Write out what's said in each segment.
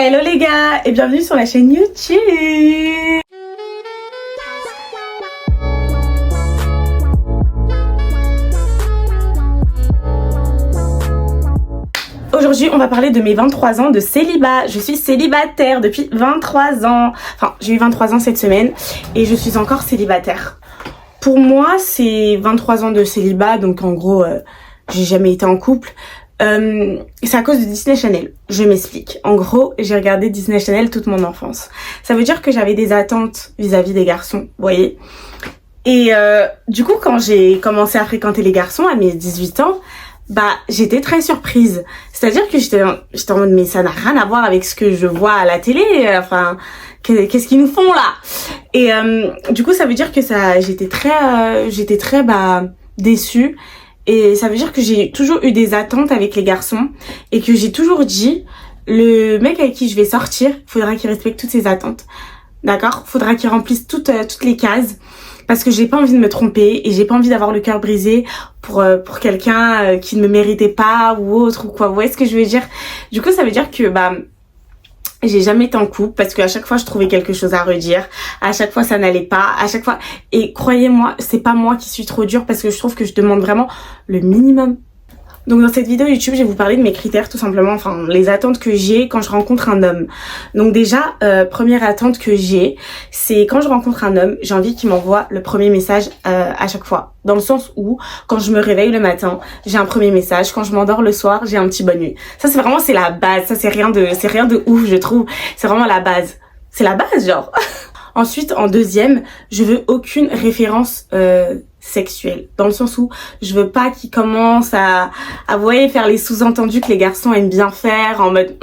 Hello les gars et bienvenue sur la chaîne YouTube. Aujourd'hui, on va parler de mes 23 ans de célibat. Je suis célibataire depuis 23 ans. Enfin, j'ai eu 23 ans cette semaine et je suis encore célibataire. Pour moi, c'est 23 ans de célibat, donc en gros, j'ai jamais été en couple. C'est à cause de Disney Channel. Je m'explique. En gros, j'ai regardé Disney Channel toute mon enfance. Ça veut dire que j'avais des attentes vis-à-vis des garçons, vous voyez. Et du coup, quand j'ai commencé à fréquenter les garçons à mes 18 ans, bah j'étais très surprise. C'est-à-dire que j'étais en mode mais ça n'a rien à voir avec ce que je vois à la télé. Enfin, qu'est-ce qu'ils nous font là? Et du coup, ça veut dire que j'étais très déçue. Et ça veut dire que j'ai toujours eu des attentes avec les garçons et que j'ai toujours dit le mec avec qui je vais sortir, faudra qu'il respecte toutes ses attentes. D'accord? Faudra qu'il remplisse toutes les cases parce que j'ai pas envie de me tromper et j'ai pas envie d'avoir le cœur brisé pour quelqu'un qui ne me méritait pas ou autre ou quoi. Vous voyez ce que je veux dire? Du coup, ça veut dire que j'ai jamais été en couple parce qu'à chaque fois je trouvais quelque chose à redire, à chaque fois ça n'allait pas, à chaque fois, et croyez-moi, c'est pas moi qui suis trop dure parce que je trouve que je demande vraiment le minimum. Donc dans cette vidéo YouTube, je vais vous parler de mes critères tout simplement, enfin les attentes que j'ai quand je rencontre un homme. Donc déjà, première attente que j'ai, c'est quand je rencontre un homme, j'ai envie qu'il m'envoie le premier message à chaque fois. Dans le sens où, quand je me réveille le matin, j'ai un premier message, quand je m'endors le soir, j'ai un petit bonne nuit. Ça c'est la base, ça c'est rien de ouf je trouve, c'est vraiment la base. C'est la base genre. Ensuite, en deuxième, je veux aucune référence sexuelle, dans le sens où je veux pas qu'il commence à vous voyez, faire les sous-entendus que les garçons aiment bien faire en mode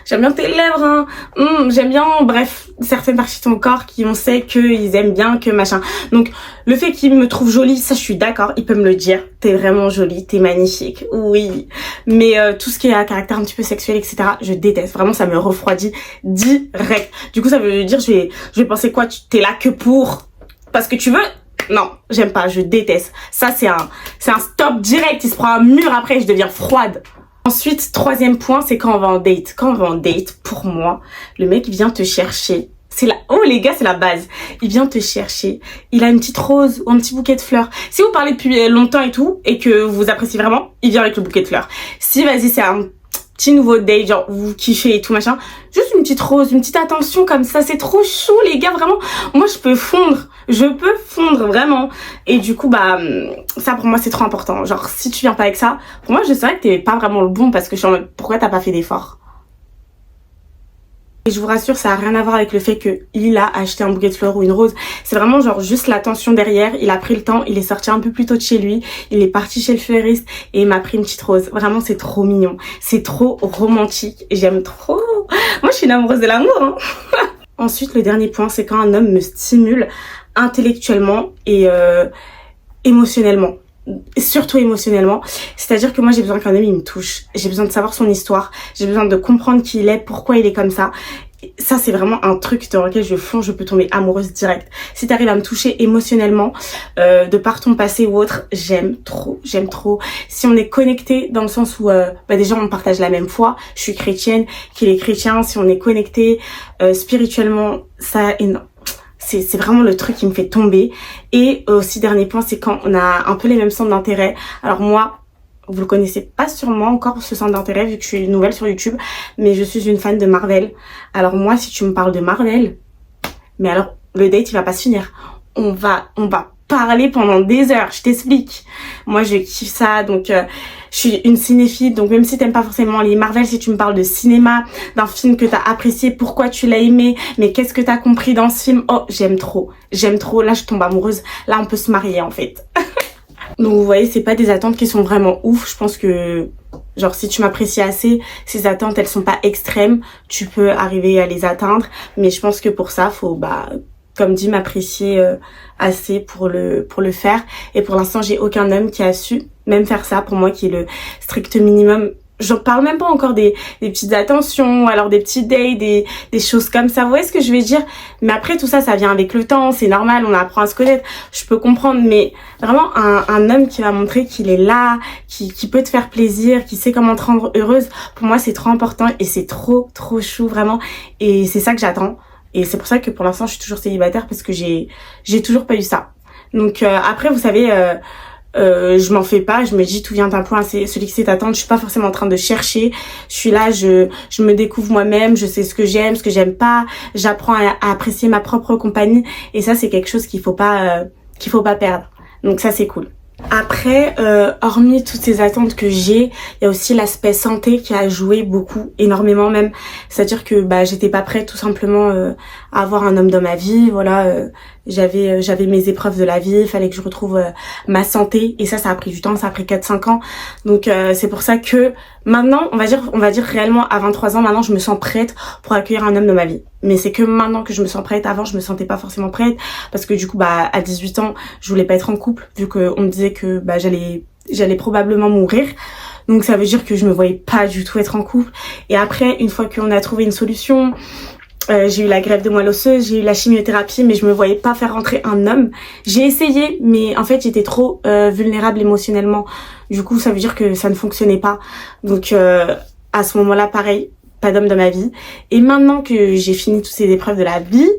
j'aime bien tes lèvres hein, j'aime bien, bref, certaines parties de ton corps qui on sait qu'ils aiment bien que machin. Donc le fait qu'il me trouve jolie, ça je suis d'accord, il peut me le dire, t'es vraiment jolie, t'es magnifique, oui, mais tout ce qui est à caractère un petit peu sexuel etc, je déteste, vraiment ça me refroidit direct. Du coup ça veut dire je vais penser quoi, t'es là que pour parce que tu veux. Non, j'aime pas, je déteste. Ça, c'est un stop direct. Il se prend un mur après, je deviens froide. Ensuite, troisième point, c'est quand on va en date. Quand on va en date, pour moi, le mec vient te chercher. Oh les gars, c'est la base. Il vient te chercher. Il a une petite rose ou un petit bouquet de fleurs. Si vous parlez depuis longtemps et tout, et que vous appréciez vraiment, il vient avec le bouquet de fleurs. Si, vas-y, c'est un petit nouveau date, genre vous kiffez et tout machin, juste une petite rose, une petite attention comme ça, c'est trop chou les gars, vraiment. Moi je peux fondre vraiment. Et du coup ça pour moi c'est trop important. Genre si tu viens pas avec ça, pour moi je saurais que t'es pas vraiment le bon parce que je suis en mode pourquoi t'as pas fait d'effort. Et je vous rassure, ça a rien à voir avec le fait qu'il a acheté un bouquet de fleurs ou une rose. C'est vraiment genre juste l'attention derrière. Il a pris le temps, il est sorti un peu plus tôt de chez lui. Il est parti chez le fleuriste et il m'a pris une petite rose. Vraiment, c'est trop mignon. C'est trop romantique. J'aime trop. Moi, je suis une amoureuse de l'amour. Hein. Ensuite, le dernier point, c'est quand un homme me stimule intellectuellement et émotionnellement. Surtout émotionnellement, c'est-à-dire que moi j'ai besoin qu'un homme il me touche, j'ai besoin de savoir son histoire, j'ai besoin de comprendre qui il est, pourquoi il est comme ça. Ça c'est vraiment un truc dans lequel je fonce, je peux tomber amoureuse direct. Si t'arrives à me toucher émotionnellement, de par ton passé ou autre, j'aime trop. Si on est connecté dans le sens où déjà on partage la même foi, je suis chrétienne, qu'il est chrétien, si on est connecté spirituellement, ça énorme. C'est vraiment le truc qui me fait tomber. Et aussi dernier point, c'est quand on a un peu les mêmes centres d'intérêt. Alors moi, vous le connaissez pas sûrement encore ce centre d'intérêt vu que je suis nouvelle sur YouTube, mais je suis une fan de Marvel. Alors moi, si tu me parles de Marvel, mais alors le date il va pas se finir. On va parler pendant des heures, je t'explique. Moi je kiffe ça, donc je suis une cinéphile, donc même si t'aimes pas forcément les Marvel, si tu me parles de cinéma, d'un film que t'as apprécié, pourquoi tu l'as aimé, mais qu'est-ce que t'as compris dans ce film, oh j'aime trop, là je tombe amoureuse, là on peut se marier en fait. Donc vous voyez, c'est pas des attentes qui sont vraiment ouf, je pense que genre si tu m'apprécies assez, ces attentes elles sont pas extrêmes, tu peux arriver à les atteindre, mais je pense que pour ça faut comme dit m'apprécier assez pour le faire. Et pour l'instant j'ai aucun homme qui a su même faire ça pour moi, qui est le strict minimum. je parle même pas encore des petites attentions, alors des petits dates, des choses comme ça. Vous voyez ce que je veux dire? Mais après, tout ça, ça vient avec le temps, c'est normal, on apprend à se connaître. Je peux comprendre, mais vraiment, un homme qui va montrer qu'il est là, qui peut te faire plaisir, qui sait comment te rendre heureuse, pour moi, c'est trop important et c'est trop chou, vraiment. Et c'est ça que j'attends. Et c'est pour ça que pour l'instant, je suis toujours célibataire parce que j'ai toujours pas eu ça. Donc après, vous savez, je m'en fais pas, je me dis tout vient d'un point, c'est celui qui sait attendre. Je suis pas forcément en train de chercher, je suis là, je me découvre moi-même, je sais ce que j'aime pas, j'apprends à apprécier ma propre compagnie et ça c'est quelque chose qu'il faut pas perdre. Donc ça c'est cool. Après, hormis toutes ces attentes que j'ai, il y a aussi l'aspect santé qui a joué beaucoup, énormément même. C'est-à-dire que j'étais pas prête tout simplement à avoir un homme dans ma vie. Voilà, j'avais mes épreuves de la vie, il fallait que je retrouve ma santé et ça a pris du temps, ça a pris 4-5 ans. Donc c'est pour ça que maintenant, on va dire réellement à 23 ans, maintenant je me sens prête pour accueillir un homme dans ma vie. Mais c'est que maintenant que je me sens prête. Avant, je me sentais pas forcément prête parce que du coup, à 18 ans, je voulais pas être en couple vu qu'on me disait que j'allais probablement mourir. Donc ça veut dire que je me voyais pas du tout être en couple. Et après, une fois qu'on a trouvé une solution, j'ai eu la greffe de moelle osseuse, j'ai eu la chimiothérapie, mais je me voyais pas faire rentrer un homme. J'ai essayé, mais en fait, j'étais trop vulnérable émotionnellement. Du coup, ça veut dire que ça ne fonctionnait pas. Donc à ce moment-là, pareil, pas d'homme dans ma vie. Et maintenant que j'ai fini toutes ces épreuves de la vie,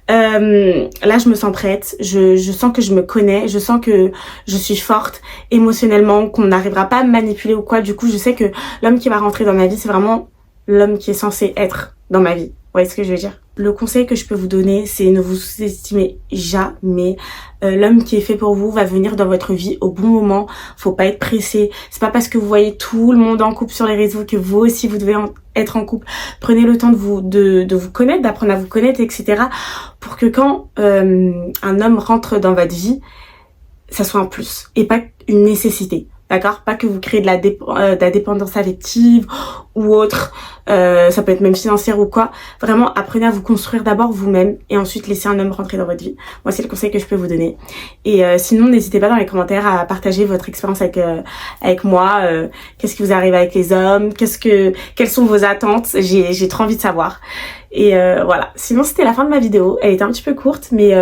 là je me sens prête, je sens que je me connais, je sens que je suis forte émotionnellement, qu'on n'arrivera pas à me manipuler ou quoi. Du coup je sais que l'homme qui va rentrer dans ma vie, c'est vraiment l'homme qui est censé être dans ma vie. Vous voyez ce que je veux dire? Le conseil que je peux vous donner, c'est ne vous sous-estimez jamais. L'homme qui est fait pour vous va venir dans votre vie au bon moment. Faut pas être pressé. C'est pas parce que vous voyez tout le monde en couple sur les réseaux que vous aussi vous devez être en couple. Prenez le temps de vous connaître, d'apprendre à vous connaître, etc. pour que quand un homme rentre dans votre vie, ça soit un plus et pas une nécessité. D'accord? Pas que vous créez de la dépendance affective ou autre, ça peut être même financière ou quoi. Vraiment, apprenez à vous construire d'abord vous-même et ensuite laissez un homme rentrer dans votre vie. Moi, c'est le conseil que je peux vous donner. Et sinon, n'hésitez pas dans les commentaires à partager votre expérience avec moi. Qu'est-ce qui vous arrive avec les hommes? Quelles sont vos attentes? J'ai trop envie de savoir. Et voilà. Sinon, c'était la fin de ma vidéo. Elle était un petit peu courte, mais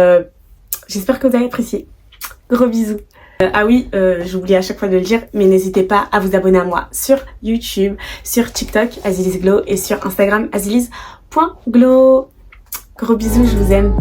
j'espère que vous avez apprécié. Gros bisous. Ah oui, j'oublie à chaque fois de le dire, mais n'hésitez pas à vous abonner à moi sur YouTube, sur TikTok, Azilis Glow, et sur Instagram, azilis.glow. Gros bisous, je vous aime.